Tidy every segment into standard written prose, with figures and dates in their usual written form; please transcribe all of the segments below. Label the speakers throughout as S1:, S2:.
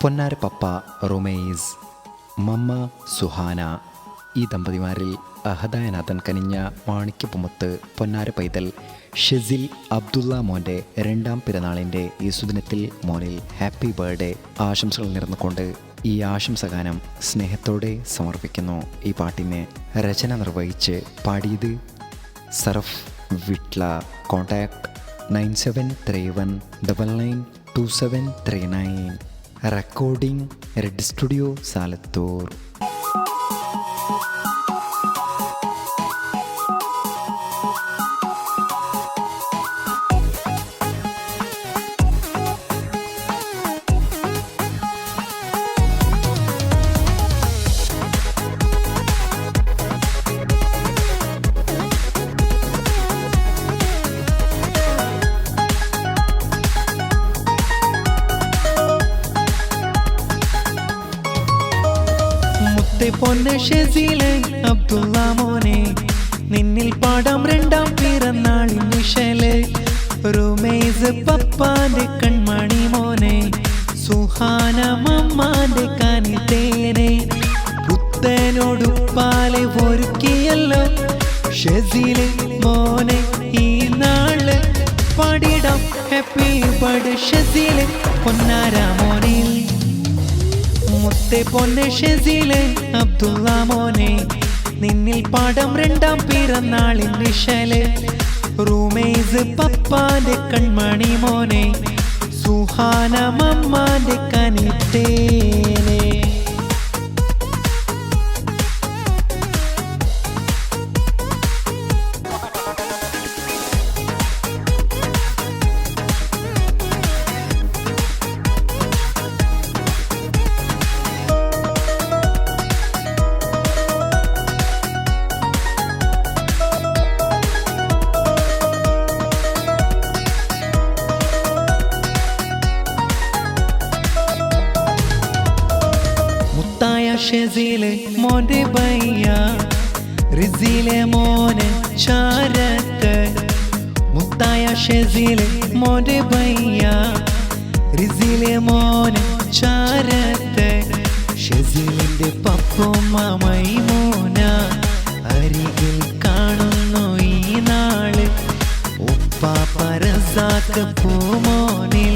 S1: പൊന്നാര പപ്പ റുമൈസ്, മമ്മ സുഹാന. ഈ ദമ്പതിമാരിൽ അഹദായനാഥൻ കനിഞ്ഞ മാണിക്യപ്പുമത്ത് പൊന്നാര പൈതൽ ഷെസിൽ അബ്ദുള്ള മോൻ്റെ 2ാം പിറന്നാളിൻ്റെ ഈ സുദിനത്തിൽ മോനിൽ ഹാപ്പി ബർത്ത്ഡേ ആശംസകൾ നേർന്നുകൊണ്ട് ഈ ആശംസഗാനം സ്നേഹത്തോടെ സമർപ്പിക്കുന്നു. ഈ പാട്ടിനെ രചന നിർവഹിച്ച് പാടിയത് സർഫ് Vitla. Contact 9731992739. Recording red studio Salathur.
S2: പൊന്ന് ഷെസിലെ അബ്ദുള്ള മോനെ, നിന്നിൽ പാടാം 2ാം പിറന്നാളിൻ വിഷല്. റുമൈസ് പപ്പാന്റെ കൺമണി മോനെ, സുഹാന മമ്മാന്റെ കനിതേനെ. പുത്തനോടുപ്പാലെ ഒരുക്കിയല്ലോ ഷെസിലെ മോനെ ഈ നാള്. പാടിടാം ഹാപ്പി ബർത്ത്ഡേ ഷെസിലെ പൊന്നാര മോനിൽ. മുത്തെ പൊന്ന് ഷെസിലെ അബ്ദുള്ള മോനെ, നിന്നിൽ പാടം 2ാം പിറന്നാളിൻ വിഷല്. റുമൈസ് പപ്പാന്റെ കൺമണി മോനെ, സുഹാന മമ്മാന്റെ കനിതേനെ. ഷെസിലെ മോന്റെ ബയ്യ, റിസിലെ മോനെ ചാരത്ത്. മുത്തായ ഷെസിലെ മോന്റെ ബയ്യ, റിസിലെ മോനെ ചാരത്ത്. ഷെസിലിന്റെ പപ്പുമ്മ മൈമൂന അരികിൽ കാണുന്നു ഈ നാള്. ഉപ്പാപ്പ റസാക്ക് പൂമോനിൽ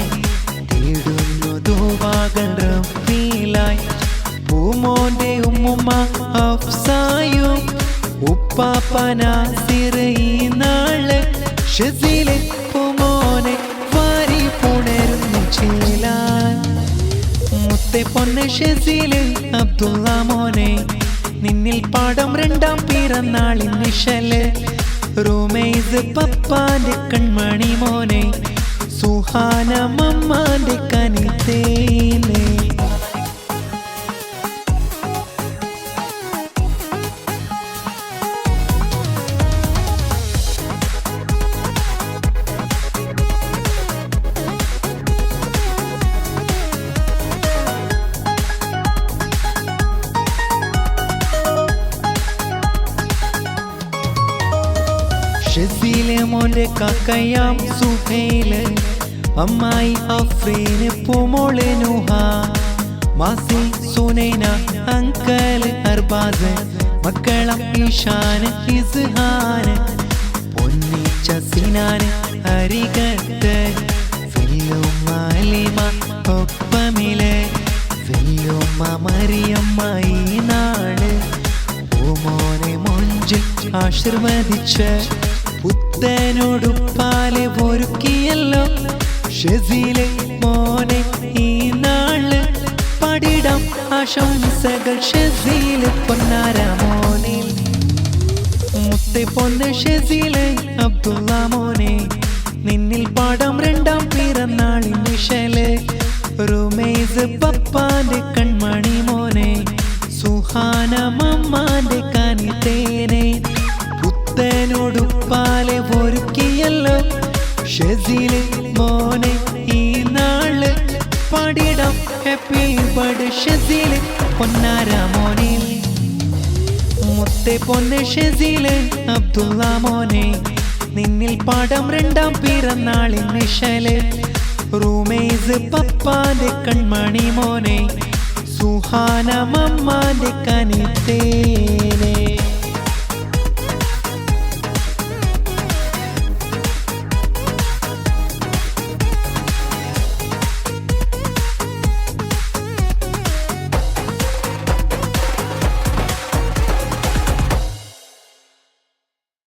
S2: തേടുന്നു ദുആകൾ റബ്ബിലായി. പൂമോന്റെ ഉമ്മുമ്മ ഹഫ്സായും ഉപ്പാപ്പ നാസിർ ഈ നാള്. ഷെസിലെ പൂമോനെ വാരി പുണരുന്നു ചേലാൻ. മുത്തെ പൊന്ന് ഷെസിലെ അബ്ദുള്ള മോനെ, നിന്നിൽ പാടം 2ാം പിറന്നാളിൻ വിഷല്. റുമൈസ് പപ്പാന്റെ കൺമണി മോനെ, സുഹാന മമ്മാന്റെ കനിതേനെ. ഷെസിലെ മോന്റെ കാക്കയാം സുഹൈല്, അമ്മായി അഫ്രീന് പൂമോളെ നുഹ. മാസി സുനൈന അങ്കല് അർബാസ്, മക്കളം ഈശാന് ഇസ്ഹാന്. പൊന്നിച്ച സിനാന് അരികത്ത്, ഫില്ലുമ്മ അലിമ ഒപ്പമിലെ. ഫില്ലുമ്മ മറിയമ്മ ഈ നാള്. പൂമോനെ മൊഞ്ചിൽ ആശീർവദിച്ച് പുത്തനോടുപ്പാലെ ഒരുക്കിയല്ലോ ഷെസിലെ മോനെ ഈ നാള്. പാടിടാം ആശംസകൾ ഷെസിലെ പൊന്നാര മോനിൽ. മുത്തെ പൊന്ന് ഷെസിലെ അബ്ദുള്ള മോനെ, നിന്നിൽ പാടം 2ാം പിറന്നാളിൻ വിഷല്. റുമൈസ് പപ്പാന്റെ കൺമണി മോനെ, സുഹാന മമ്മാന്റെ കനിതേനെ. പുത്തനോടുപ്പാലെ ഒരുക്കിയല്ലോ ഷെസിലെ മോനെ ഈ നാള്. പാടിടാം ഹാപ്പി ബർത്ത്ഡേ ഷെസിലെ പൊന്നാര മോനിൽ. മുത്തെ പൊന്ന് ഷെസിലെ അബ്ദുള്ള മോനെ, നിന്നിൽ പാടം 2ാം പിറന്നാളിൻ വിഷല്. റൂമേസ് പപ്പാന്റെ കൺമണി മോനെ സുഹാന മമ്മാന്റെ കനിത്തേ